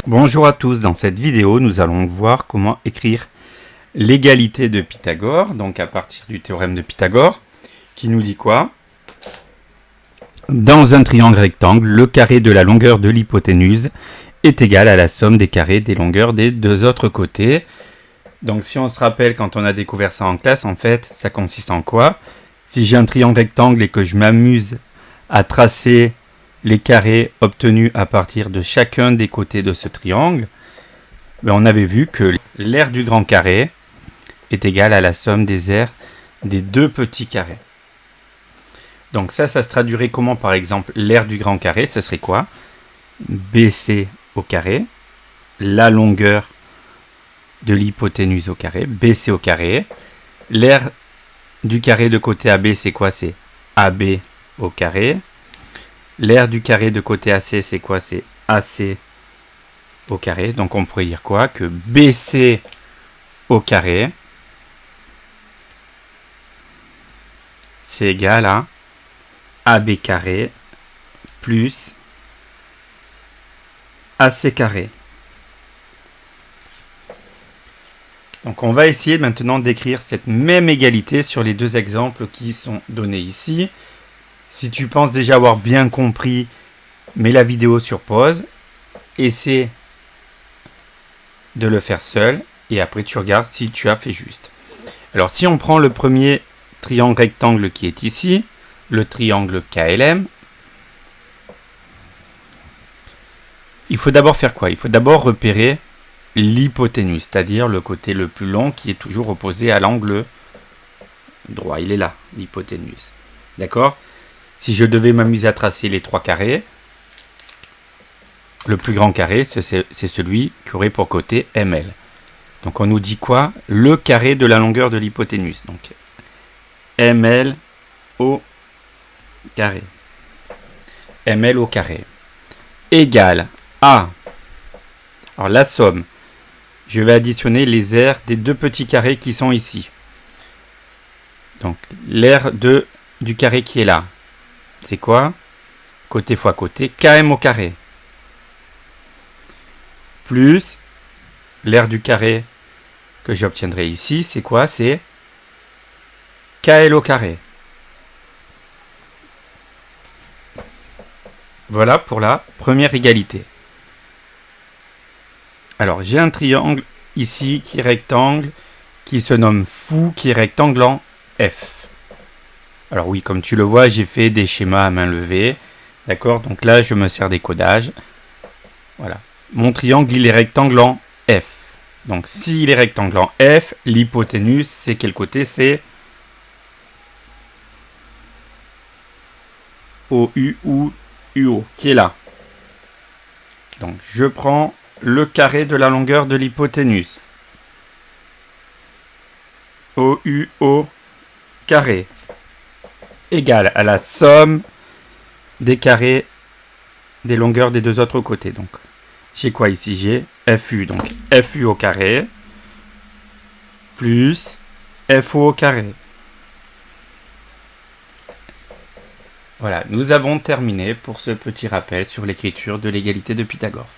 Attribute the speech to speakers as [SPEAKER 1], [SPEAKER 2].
[SPEAKER 1] Bonjour à tous, dans cette vidéo nous allons voir comment écrire l'égalité de Pythagore, donc à partir du théorème de Pythagore, qui nous dit quoi? Dans un triangle rectangle, le carré de la longueur de l'hypoténuse est égal à la somme des carrés des longueurs des deux autres côtés. Donc si on se rappelle quand on a découvert ça en classe, en fait ça consiste en quoi? Si j'ai un triangle rectangle et que je m'amuse à tracer les carrés obtenus à partir de chacun des côtés de ce triangle, on avait vu que l'aire du grand carré est égale à la somme des aires des deux petits carrés. Donc ça se traduirait comment? Par exemple, l'aire du grand carré, ce serait quoi? BC au carré, la longueur de l'hypoténuse au carré, BC au carré. L'aire du carré de côté AB, c'est quoi? C'est AB au carré. L'aire du carré de côté AC, c'est quoi? C'est AC au carré. Donc on pourrait dire quoi? Que BC au carré, c'est égal à AB carré plus AC carré. Donc on va essayer maintenant d'écrire cette même égalité sur les deux exemples qui sont donnés ici. Si tu penses déjà avoir bien compris, mets la vidéo sur pause, essaie de le faire seul et après tu regardes si tu as fait juste. Alors si on prend le premier triangle rectangle qui est ici, le triangle KLM, il faut d'abord faire quoi? Il faut d'abord repérer l'hypoténuse, c'est-à-dire le côté le plus long qui est toujours opposé à l'angle droit. Il est là, l'hypoténuse. D'accord? Si je devais m'amuser à tracer les trois carrés, le plus grand carré, c'est celui qui aurait pour côté ML. Donc on nous dit quoi? Le carré de la longueur de l'hypoténuse. Donc ML au carré. ML au carré. Égale à... Alors la somme, je vais additionner les aires des deux petits carrés qui sont ici. Donc l'aire du carré qui est là, c'est quoi? Côté fois côté, KM au carré. Plus l'aire du carré que j'obtiendrai ici, c'est quoi? C'est KL au carré. Voilà pour la première égalité. Alors j'ai un triangle ici qui est rectangle, qui se nomme fou, qui est rectangle en F. Alors oui, comme tu le vois, j'ai fait des schémas à main levée. D'accord? Donc là, je me sers des codages. Voilà. Mon triangle, il est rectangle en F. Donc s'il est rectangle en F, l'hypoténuse, c'est quel côté? C'est OU ou UO, qui est là. Donc je prends le carré de la longueur de l'hypoténuse. OUO carré égale à la somme des carrés des longueurs des deux autres côtés. Donc j'ai quoi ici? J'ai FU. Donc FU au carré plus FO au carré. Voilà, nous avons terminé pour ce petit rappel sur l'écriture de l'égalité de Pythagore.